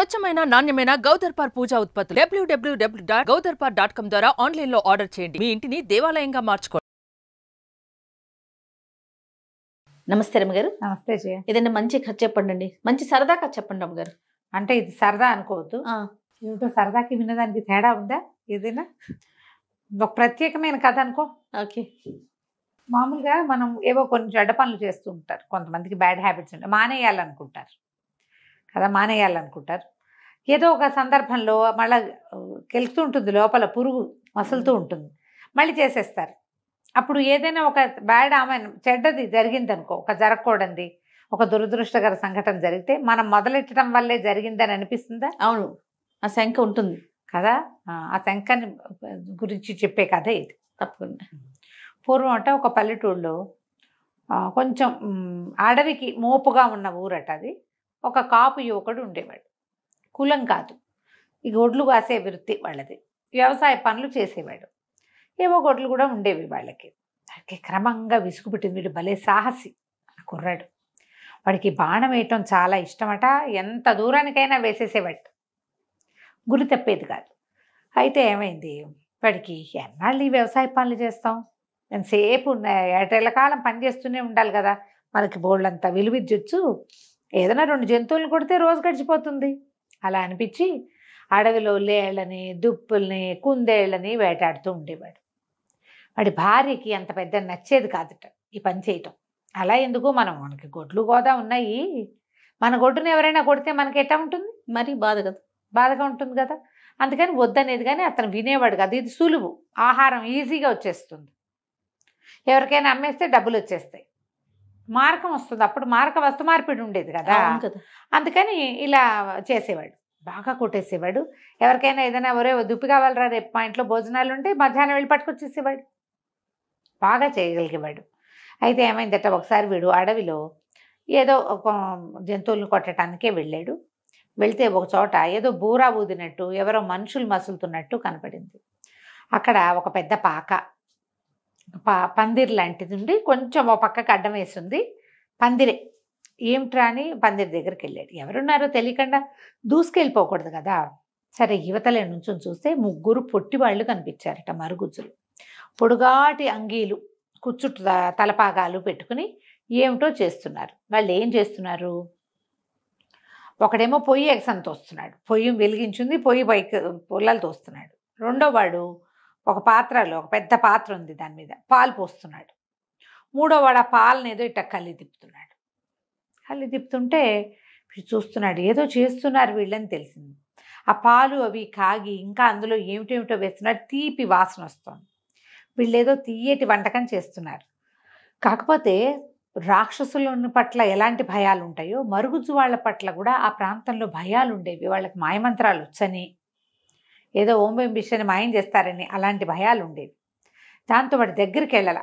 స్వచ్ఛమైన నాణ్యమైన గౌదర్పార్ పూజా ఉత్పత్తులు www.gaudarpar.com ద్వారా ఆన్లైన్ లో ఆర్డర్ చేయండి. మీ ఇంటిని దేవాలయంగా మార్చుకోండి. నమస్తే రమ్మగారు. నమస్తే జయ. ఏదైనా మంచి కథ చెప్పండి, మంచి సరదా కథ చెప్పండి రమ్మగారు. అంటే ఇది సరదా అనుకోవద్దు, ఏమిటో సరదాకి వినడానికి తేడా ఉందా? ఏదైనా ఒక ప్రత్యేకమైన కథ అనుకో. ఓకే. మామూలుగా మనం ఏవో కొన్ని చెడ్డ పనులు చేస్తూ ఉంటారు, కొంతమందికి బ్యాడ్ హ్యాబిట్స్ ఉంటాయి, మానేయాలనుకుంటారు కదా, మానేయాలనుకుంటారు. ఏదో ఒక సందర్భంలో మళ్ళీ కెలుస్తూ ఉంటుంది, లోపల పురుగు మసులుతూ ఉంటుంది, మళ్ళీ చేసేస్తారు. అప్పుడు ఏదైనా ఒక బ్యాడ్ ఆమె చెడ్డది జరిగింది అనుకో, ఒక జరగకూడదు ఒక దురదృష్టకర సంఘటన జరిగితే మనం మొదలెట్టడం వల్లే జరిగిందని అనిపిస్తుందా? అవును, ఆ శంక ఉంటుంది కదా. ఆ శంకని గురించి చెప్పే కథ ఇది. తప్పకుండా. పూర్వం అంటే ఒక పల్లెటూళ్ళలో కొంచెం అడవికి మోపుగా ఉన్న ఊరట అది. ఒక కాపు యువకుడు ఉండేవాడు. కులం కాదు, ఈ గొడ్లు కాసే వృత్తి వాళ్ళది, వ్యవసాయ పనులు చేసేవాడు. ఏవో గొడ్లు కూడా ఉండేవి వాళ్ళకి. క్రమంగా విసుగు పుట్టింది. వీడు భలే సాహసి కుర్రాడు, వాడికి బాణం వేయటం చాలా ఇష్టమట. ఎంత దూరానికైనా వేసేసేవాడు, గురి తప్పేది కాదు. అయితే ఏమైంది, వాడికి ఎన్నాళ్ళు ఈ వ్యవసాయ పనులు చేస్తాం, ఎంతసేపు ఏటేళ్ళకాలం పని చేస్తూనే ఉండాలి కదా, మనకి బోళ్ళంతా విలువిద్యొచ్చు, ఏదైనా 2 జంతువులను కొడితే రోజు గడిచిపోతుంది. అలా అనిపించి అడవిలో లేళ్ళని, దుప్పుల్ని, కుందేళ్ళని వేటాడుతూ ఉండేవాడు. వాడి భార్యకి అంత పెద్ద నచ్చేది కాదుట ఈ పని చేయటం. అలా ఎందుకు, మనకి గొడ్లు గోదా ఉన్నాయి, మన గొడ్డును ఎవరైనా కొడితే మనకి ఎట్లా ఉంటుంది, మరి బాధగా ఉంటుంది కదా. అందుకని వద్దనేది, కానీ అతను వినేవాడు కదా. ఇది సులువు, ఆహారం ఈజీగా వచ్చేస్తుంది, ఎవరికైనా అమ్మేస్తే డబ్బులు వచ్చేస్తాయి, మార్కం వస్తుంది. అప్పుడు మార్క వస్తు మార్పిడి ఉండేది కదా, అందుకని ఇలా చేసేవాడు. బాగా కొట్టేసేవాడు. ఎవరికైనా ఏదైనా ఒరే దుప్పి కావాలరా, రేపు మా ఇంట్లో భోజనాలు ఉంటే మధ్యాహ్నం వెళ్ళి పట్టుకొచ్చేసేవాడు. బాగా చేయగలిగేవాడు. అయితే ఏమైందట, ఒకసారి వీడు అడవిలో ఏదో ఒక జంతువులను కొట్టడానికే వెళ్ళాడు. వెళ్తే ఒక చోట ఏదో బూరా ఊదినట్టు, ఎవరో మనుషులు మసులుతున్నట్టు కనపడింది. అక్కడ ఒక పెద్ద పాక, పందిరి లాంటిది ఉండి కొంచెం ఓ పక్కకు అడ్డం వేసింది. పందిరే, ఏమిట్రా అని పందిరి దగ్గరికి వెళ్ళాడు. ఎవరున్నారో తెలియకుండా దూసుకెళ్ళిపోకూడదు కదా. సరే, యువతలే నుంచి చూస్తే 3 పొట్టి వాళ్ళు కనిపించారట, మరుగుజ్జులు, పొడుగాటి అంగీలు, కుచ్చుట్టు తలపాగాలు పెట్టుకుని ఏమిటో చేస్తున్నారు. వాళ్ళు ఏం చేస్తున్నారు, ఒకడేమో పొయ్యి ఎగసని తోస్తున్నాడు, పొయ్యి వెలిగించింది, పొయ్యి పైకి పుల్లలు తోస్తున్నాడు. రెండో వాడు ఒక పాత్రలో, ఒక పెద్ద పాత్ర ఉంది, దాని మీద పాలు పోస్తున్నాడు. మూడో వాడు ఆ పాలను ఏదో ఇట్ట కళ్ళి తిప్పుతున్నాడు. కళ్ళి తిప్పుతుంటే చూస్తున్నాడు, ఏదో చేస్తున్నారు వీళ్ళని తెలిసింది. ఆ పాలు అవి కాగి ఇంకా అందులో ఏమిటేమిటో వేస్తున్నారు, తీపి వాసన వస్తుంది. వీళ్ళు ఏదో తీయటి వంటకం చేస్తున్నారు. కాకపోతే రాక్షసుల పట్ల ఎలాంటి భయాలు ఉంటాయో, మరుగుజ్జు వాళ్ళ పట్ల కూడా ఆ ప్రాంతంలో భయాలు ఉండేవి. వాళ్ళకి మాయమంత్రాలు వచ్చని, ఏదో ఓం బింబిషని మాయం చేస్తారని అలాంటి భయాలు ఉండేవి. దాంతో వాడి దగ్గరికి వెళ్ళాల,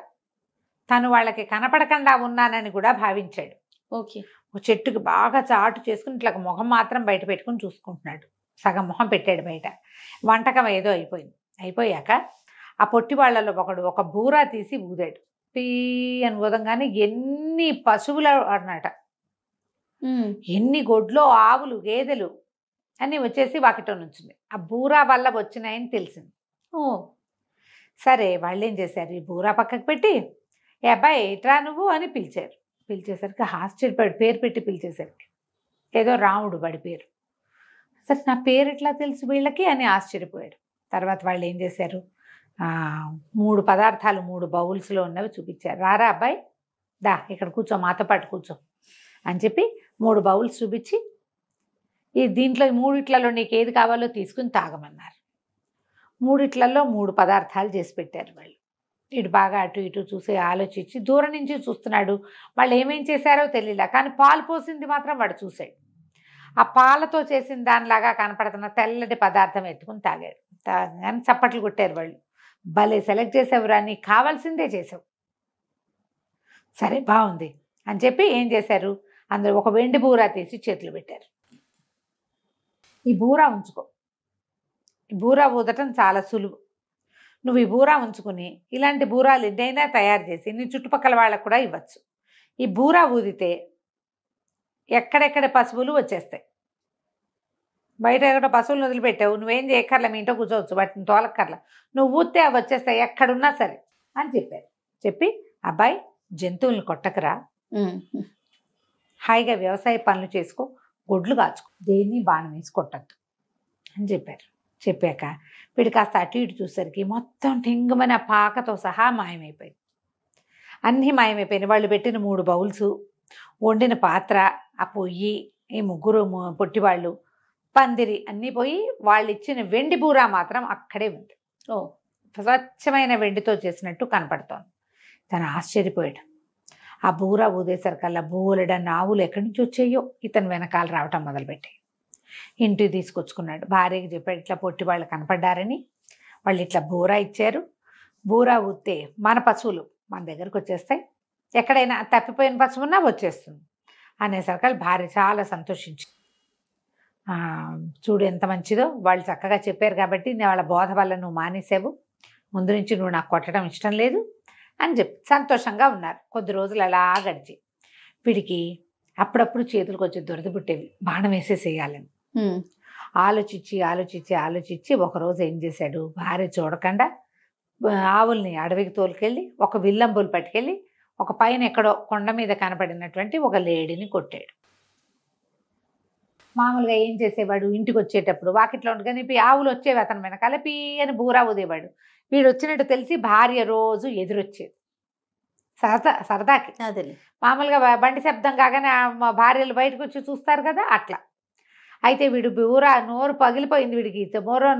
తను వాళ్ళకి కనపడకుండా ఉన్నానని కూడా భావించాడు. ఓకే. ఒక చెట్టుకి బాగా చాటు చేసుకుని ఇట్లా మొహం మాత్రం బయట పెట్టుకుని చూసుకుంటున్నాడు. సగం మొహం పెట్టాడు బయట. వంటకం ఏదో అయిపోయింది. అయిపోయాక ఆ పొట్టి వాళ్ళలో ఒకడు ఒక బూరా తీసి ఊదాడు. పీ అని ఊదంగానే ఎన్ని పశువులు అన్నట, ఎన్ని గొడ్లో ఆవులు, గేదెలు అన్నీ వచ్చేసి వాకిట్లో నుంచింది. ఆ బూరా వల్ల వచ్చినాయని తెలిసింది. సరే, వాళ్ళు ఏం చేశారు, ఈ బూరా పక్కకు పెట్టి, ఏ అబ్బాయి ఇట్రా నువ్వు అని పిలిచారు. పిలిచేసరికి ఆశ్చర్యపడి, పేరు పెట్టి పిలిచేసరికి ఏదో రాముడు వాడి పేరు. సరే, నా పేరు ఎట్లా తెలుసు వీళ్ళకి అని ఆశ్చర్యపోయాడు. తర్వాత వాళ్ళు ఏం చేశారు, 3 పదార్థాలు 3 బౌల్స్లో ఉన్నవి చూపించారు. రారా అబ్బాయి, దా ఇక్కడ కూర్చో, మాతో పాటు కూర్చో అని చెప్పి 3 బౌల్స్ చూపించి, ఈ దీంట్లో 3 నీకు ఏది కావాలో తీసుకుని తాగమన్నారు. 3 3 పదార్థాలు చేసి పెట్టారు వాళ్ళు. ఇటు బాగా అటు ఇటు చూసి ఆలోచించి దూరం నుంచి చూస్తున్నాడు. వాళ్ళు ఏమేం చేశారో తెలియలే, కానీ పాలు పోసింది మాత్రం వాడు చూశాడు. ఆ పాలతో చేసిన దానిలాగా కనపడుతున్న తెల్లటి పదార్థం ఎత్తుకుని తాగాడు. తాగానే చప్పట్లు కొట్టారు వాళ్ళు. భలే సెలెక్ట్ చేసావురా, నీకు కావాల్సిందే చేసావు, సరే బాగుంది అని చెప్పి ఏం చేశారు, అందులో ఒక వెండి బూరా తీసి చేతులు పెట్టారు. ఈ బూరా ఉంచుకో, ఈ బూరా ఊదటం చాలా సులువు, నువ్వు ఈ బూరా ఉంచుకుని ఇలాంటి బూరాలు ఎన్నైనా తయారు చేసి నీ చుట్టుపక్కల వాళ్ళకు కూడా ఇవ్వచ్చు. ఈ బూరా ఊదితే ఎక్కడెక్కడ పశువులు వచ్చేస్తాయి, బయట ఎక్కడ పశువులను వదిలిపెట్టావు, నువ్వేం చేయక్కర్లే, మీ ఇంట్లో కూర్చోవచ్చు, వాటిని తోలక్కర్లా, నువ్వు ఊతే అవి వచ్చేస్తాయి ఎక్కడున్నా సరే అని చెప్పారు. చెప్పి అబ్బాయి జంతువులను కొట్టకరా, హాయిగా వ్యవసాయ పనులు చేసుకో, గొడ్లు కాచుకో, దేన్ని బాణం వేసి కొట్టద్దు అని చెప్పారు. చెప్పాక వీడు కాస్త అటు ఇటు చూసరికి మొత్తం టింగమని ఆ పాకతో సహా మాయమైపోయింది. అన్నీ మాయమైపోయినాయి. వాళ్ళు పెట్టిన 3 బౌల్స్, వండిన పాత్ర, ఆ పొయ్యి, ఈ 3 పొట్టివాళ్ళు, పందిరి అన్నీ పోయి వాళ్ళు ఇచ్చిన వెండి బూరా మాత్రం అక్కడే ఉంది. స్వచ్ఛమైన వెండితో చేసినట్టు కనపడుతోంది. తను ఆశ్చర్యపోయాడు. ఆ బూరా ఊదేసరికల్లా బోలెడన్న ఆవులు ఎక్కడి నుంచి వచ్చాయో ఇతను వెనకాల రావటం మొదలుపెట్టాయి. ఇంటికి తీసుకొచ్చుకున్నాడు. భార్యకి చెప్పాడు, ఇట్లా పొట్టి వాళ్ళు కనపడ్డారని, వాళ్ళు ఇట్లా బూరా ఇచ్చారు, బూరా ఊతే మన పశువులు మన దగ్గరకు వచ్చేస్తాయి, ఎక్కడైనా తప్పిపోయిన పశువు ఉన్నా వచ్చేస్తుంది అనేసరికి భార్య చాలా సంతోషించింది. చూడు ఎంత మంచిదో, వాళ్ళు చక్కగా చెప్పారు కాబట్టి వాళ్ళ బోధ వల్ల నువ్వు మానేసావు, ముందు నుంచి నువ్వు నాకు కొట్టడం ఇష్టం లేదు అని చెప్పి సంతోషంగా ఉన్నారు. కొద్ది రోజులు అలా గడిచి వీడికి అప్పుడప్పుడు చేతులకు వచ్చి దురద పుట్టేవి, బాణం వేసేసేయాలని ఆలోచించి ఒకరోజు ఏం చేశాడు, భార్య చూడకుండా ఆవుల్ని అడవికి తోలుకెళ్ళి ఒక విల్లంబులు పట్టుకెళ్ళి ఒక పైన ఎక్కడో కొండ మీద కనపడినటువంటి ఒక లేడీని కొట్టాడు. మామూలుగా ఏం చేసేవాడు, ఇంటికి వచ్చేటప్పుడు వాకిట్లో ఉండగానే ఆవులు వచ్చేవి అతని వెనకాల పీ అని బూరా ఊదేవాడు. వీడు వచ్చినట్టు తెలిసి భార్య రోజు ఎదురొచ్చేది సరదాకి. అదే మామూలుగా బండి శబ్దం కాగానే భార్యలు బయటకు వచ్చి చూస్తారు కదా, అట్లా. అయితే వీడు బూరా నోరు పగిలిపోయింది, వీడికి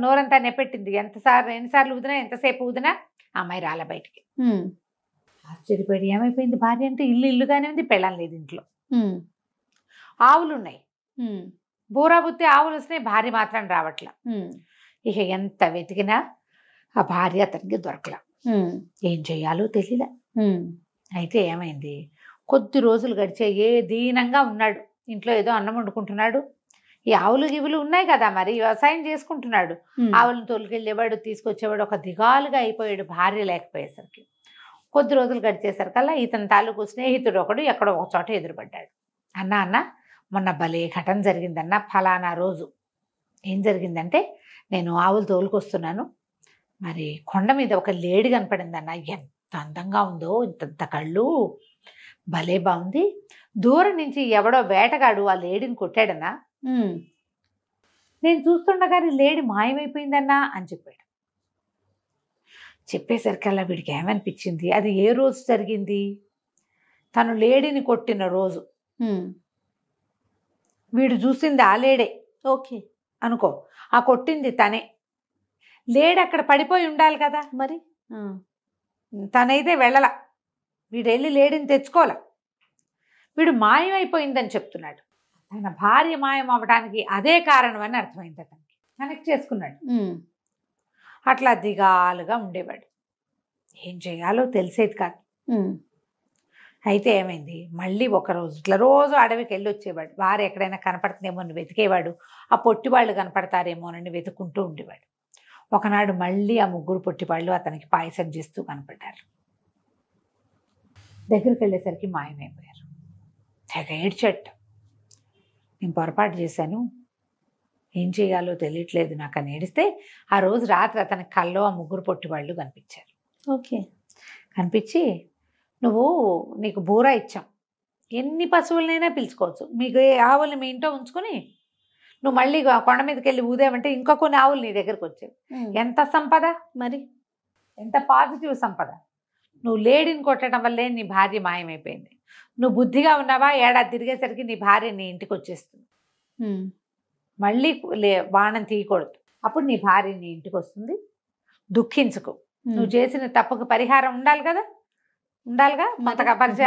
నోరంతా నెప్పెట్టింది. ఎన్నిసార్లు ఊదినా, ఎంతసేపు ఊదినా అమ్మాయి రాలే బయటికి. ఆశ్చర్యపడి ఏమైపోయింది భార్య అంటే, ఇల్లుగానే ఉంది, పెళ్ళం లేదు ఇంట్లో, ఆవులు ఉన్నాయి, బూరా బుత్తి ఆవులు వస్తున్నాయి, భార్య మాత్రం రావట్లా. ఇక ఎంత వెతికినా ఆ భార్య అతనికి దొరకలా. ఏం చెయ్యాలో తెలియలే. అయితే ఏమైంది, కొద్ది రోజులు గడిచే దీనంగా ఉన్నాడు. ఇంట్లో ఏదో అన్నం వండుకుంటున్నాడు, ఈ ఆవులు గివులు ఉన్నాయి కదా, మరి వ్యవసాయం చేసుకుంటున్నాడు, ఆవులను తోలుకెళ్ళేవాడు, తీసుకొచ్చేవాడు, ఒక దిగాలుగా అయిపోయాడు భార్య లేకపోయేసరికి. కొద్ది రోజులు గడిచేసరికల్లా ఇతని తాలూకు స్నేహితుడు ఒకడు ఎక్కడో ఒక చోట ఎదురుపడ్డాడు. అన్న మొన్న భలే ఘటన జరిగిందన్న, ఫలానా రోజు ఏం జరిగిందంటే, నేను ఆవులు తోలుకొస్తున్నాను, మరి కొండ మీద ఒక లేడీ కనపడిందన్న, ఎంత అందంగా ఉందో, ఇంత కళ్ళు, భలే బాగుంది, దూరం నుంచి ఎవడో వేటగాడు ఆ లేడీని కొట్టాడన్నా, నేను చూస్తుండగానే లేడీ మాయమైపోయిందన్నా అని చెప్పాడు. చెప్పేసరికల్లా వీడికి ఏమనిపించింది, అది ఏ రోజు జరిగింది, తను లేడీని కొట్టిన రోజు. వీడు చూసింది ఆ లేడే, ఓకే అనుకో, ఆ కొట్టింది తనే. లేడీ అక్కడ పడిపోయి ఉండాలి కదా, మరి తనైతే వెళ్ళలా, వీడు వెళ్ళి లేడీని తెచ్చుకోలే, వీడు మాయమైపోయిందని చెప్తున్నాడు. తన భార్య మాయం అవ్వడానికి అదే కారణం అని అర్థమైంది. అతనికి కనెక్ట్ చేసుకున్నాడు. అట్లా దిగాలుగా ఉండేవాడు, ఏం చేయాలో తెలిసేది కాదు. అయితే ఏమైంది, మళ్ళీ ఒకరోజు ఇట్లా రోజు అడవికి వెళ్ళి వచ్చేవాడు. భార్య ఎక్కడైనా కనపడుతుందేమో అని వెతికేవాడు, ఆ పొట్టివాళ్ళు కనపడతారేమోనని వెతుక్కుంటూ ఉండేవాడు. ఒకనాడు మళ్ళీ ఆ 3 పొట్టివాళ్ళు అతనికి పాయసం చేస్తూ కనపడ్డారు. దగ్గరికి వెళ్ళేసరికి మాయమైపోయారు. తెగ ఏడ్చట్ట, నేను పొరపాటు చేశాను, ఏం చేయాలో తెలియట్లేదు నాకు అని ఏడిస్తే, ఆ రోజు రాత్రి అతని కల్లో ఆ 3 పొట్టివాళ్ళు కనిపించారు. ఓకే, కనిపించి, నీకు బూరా ఇచ్చాం, ఎన్ని పశువులనైనా పిలుచుకోవచ్చు, మీకు ఆవుల్ని మీ ఇంట్లో ఉంచుకొని నువ్వు మళ్ళీ కొండ మీదకి వెళ్ళి ఊదేమంటే ఇంకా కొన్ని ఆవులు నీ దగ్గరకు వచ్చాయి. ఎంత సంపద, మరి ఎంత పాజిటివ్ సంపద. నువ్వు లేడీని కొట్టడం వల్లే నీ భార్య మాయమైపోయింది. నువ్వు బుద్ధిగా ఉన్నావా, ఏడాది తిరిగేసరికి నీ భార్య నీ ఇంటికి వచ్చేస్తుంది. మళ్ళీ బాణం తీయకూడదు, అప్పుడు నీ భార్య నీ ఇంటికి వస్తుంది. దుఃఖించుకో, నువ్వు చేసిన తప్పుకు పరిహారం ఉండాలిగా.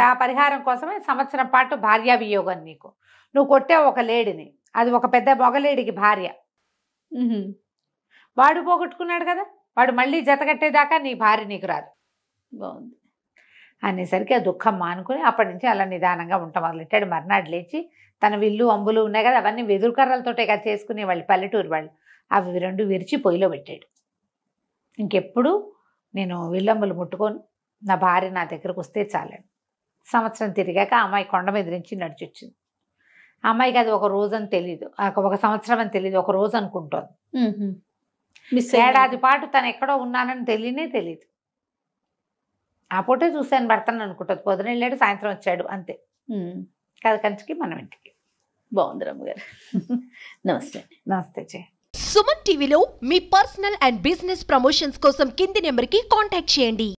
ఆ పరిహారం కోసమే సంవత్సరం పాటు భార్యా వియోగం. నీకు నువ్వు కొట్టావు ఒక లేడీని, అది ఒక పెద్ద మొగలేడికి భార్య, వాడు పోగొట్టుకున్నాడు కదా, వాడు మళ్ళీ జతకట్టేదాకా నీ భార్య నీకు రాదు. బాగుంది అనేసరికి ఆ దుఃఖం మానుకుని అప్పటి నుంచి అలా నిదానంగా ఉంటాం మొదలెట్టాడు. మర్నాడు లేచి తన విల్లు అంబులు ఉన్నాయి కదా, అవన్నీ వెదురుకర్రలతోటే కదా చేసుకునే వాళ్ళు, పల్లెటూరు వాళ్ళు, అవి 2 విరిచి పొయ్యిలో పెట్టాడు. ఇంకెప్పుడు నేను విల్లంబులు ముట్టుకోను, నా భార్య నా దగ్గరకు వస్తే చాలండి. సంవత్సరం తిరిగాక అమ్మాయి కొండ మీద నుంచి నడిచొచ్చింది. అమ్మాయికి అది ఒక రోజు అని తెలియదు, ఒక సంవత్సరం అని తెలియదు, ఒక రోజు అనుకుంటోంది. మిస్ ఏడాది పాటు తను ఎక్కడో ఉన్నానని తెలియదు. ఆ పూటే చూశాను భర్తను అనుకుంటుంది. పొద్దున వెళ్ళాడు, సాయంత్రం వచ్చాడు, అంతే. కథ కంచికి మనం ఇంటికి. బాగుంది రమ్మగారు. నమస్తే. నమస్తే జయ. సుమన్ టీవీలో మీ పర్సనల్ అండ్ బిజినెస్ ప్రమోషన్స్ కోసం కింది నెంబర్కి కాంటాక్ట్ చేయండి.